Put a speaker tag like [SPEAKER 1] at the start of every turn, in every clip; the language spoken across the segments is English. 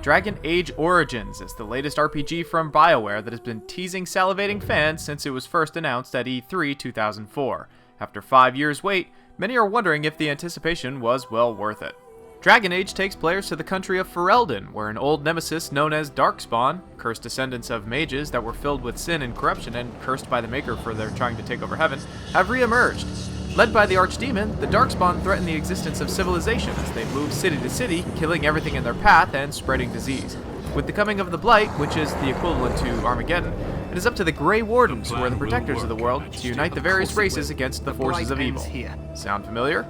[SPEAKER 1] Dragon Age Origins is the latest RPG from BioWare that has been teasing salivating fans since it was first announced at E3 2004. After 5 years' wait, many are wondering if the anticipation was well worth it. Dragon Age takes players to the country of Ferelden, where an old nemesis known as Darkspawn, cursed descendants of mages that were filled with sin and corruption and cursed by the Maker for their trying to take over heaven, have re-emerged. Led by the Archdemon, the Darkspawn threaten the existence of civilization as they move city to city, killing everything in their path and spreading disease. With the coming of the Blight, which is the equivalent to Armageddon, it is up to the Grey Wardens, who are the protectors of the world, to unite the various races against the forces of evil. Sound familiar?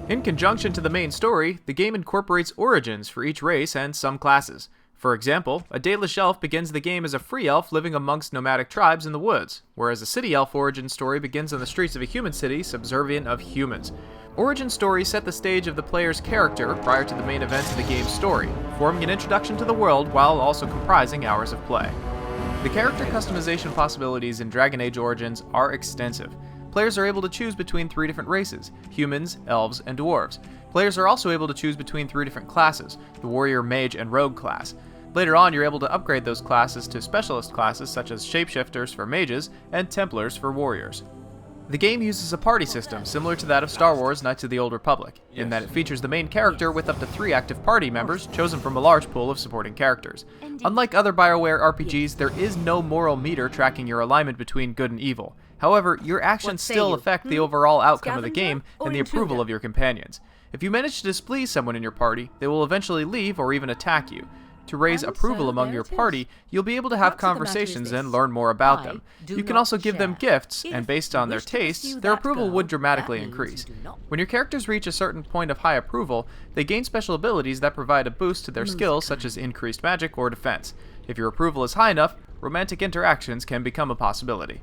[SPEAKER 1] In conjunction to the main story, the game incorporates origins for each race and some classes. For example, a Daedalish elf begins the game as a free elf living amongst nomadic tribes in the woods, whereas a city elf origin story begins on the streets of a human city subservient of humans. Origin stories set the stage of the player's character prior to the main events of the game's story, forming an introduction to the world while also comprising hours of play. The character customization possibilities in Dragon Age Origins are extensive. Players are able to choose between 3 different races: humans, elves, and dwarves. Players are also able to choose between 3 different classes: the warrior, mage, and rogue class. Later on, you're able to upgrade those classes to specialist classes such as shapeshifters for mages and templars for warriors. The game uses a party system similar to that of Star Wars Knights of the Old Republic, in that it features the main character with up to 3 active party members chosen from a large pool of supporting characters. Unlike other BioWare RPGs, there is no moral meter tracking your alignment between good and evil. However, your actions still affect the overall outcome of the game and the approval of your companions. If you manage to displease someone in your party, they will eventually leave or even attack you. To raise approval among your party, you'll be able to have conversations and learn more about them. You can also give them gifts, and based on their tastes, their approval would dramatically increase. When your characters reach a certain point of high approval, they gain special abilities that provide a boost to their skills such as increased magic or defense. If your approval is high enough, romantic interactions can become a possibility.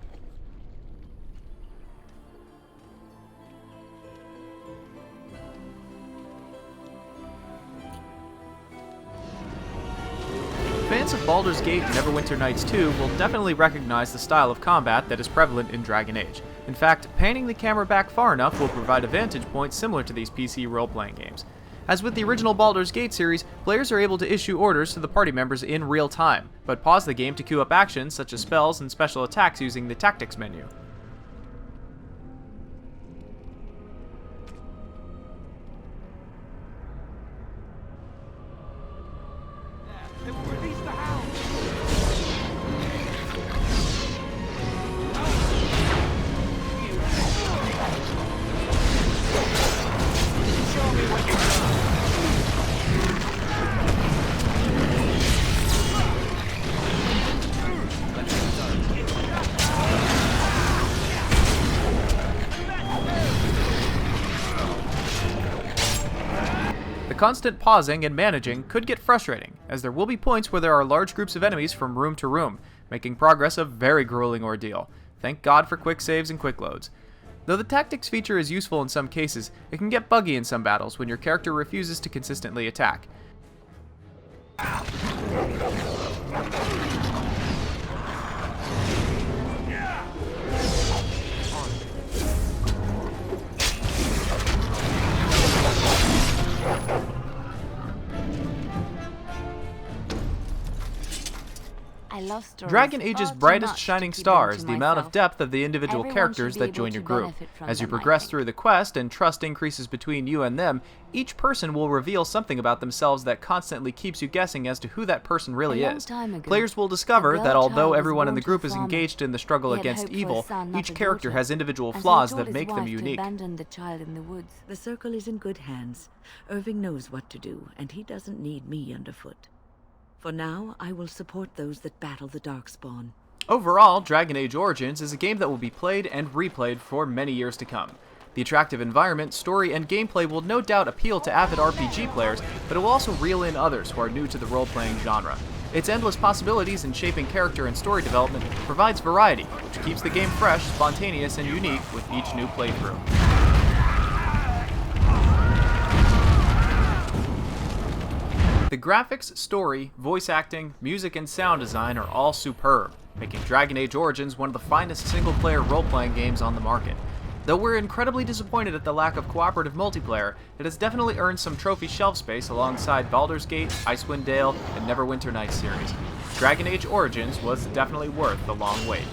[SPEAKER 1] Fans of Baldur's Gate and Neverwinter Nights 2 will definitely recognize the style of combat that is prevalent in Dragon Age. In fact, panning the camera back far enough will provide a vantage point similar to these PC role-playing games. As with the original Baldur's Gate series, players are able to issue orders to the party members in real time, but pause the game to queue up actions such as spells and special attacks using the tactics menu. The constant pausing and managing could get frustrating, as there will be points where there are large groups of enemies from room to room, making progress a very grueling ordeal. Thank God for quick saves and quick loads. Though the tactics feature is useful in some cases, it can get buggy in some battles when your character refuses to consistently attack. Dragon Age's brightest shining star is the amount of depth of the individual characters that join your group. As you progress through the quest and trust increases between you and them, each person will reveal something about themselves that constantly keeps you guessing as to who that person really is. Players will discover that although everyone in the group is engaged in the struggle against evil, each character has individual flaws that make them unique.
[SPEAKER 2] The circle is in good hands. Irving knows what to do, and he doesn't need me underfoot. For now, I will support those that battle the Darkspawn.
[SPEAKER 1] Overall, Dragon Age Origins is a game that will be played and replayed for many years to come. The attractive environment, story, and gameplay will no doubt appeal to avid RPG players, but it will also reel in others who are new to the role-playing genre. Its endless possibilities in shaping character and story development provides variety, which keeps the game fresh, spontaneous, and unique with each new playthrough. The graphics, story, voice acting, music, and sound design are all superb, making Dragon Age Origins one of the finest single-player role-playing games on the market. Though we're incredibly disappointed at the lack of cooperative multiplayer, it has definitely earned some trophy shelf space alongside Baldur's Gate, Icewind Dale, and Neverwinter Nights series. Dragon Age Origins was definitely worth the long wait.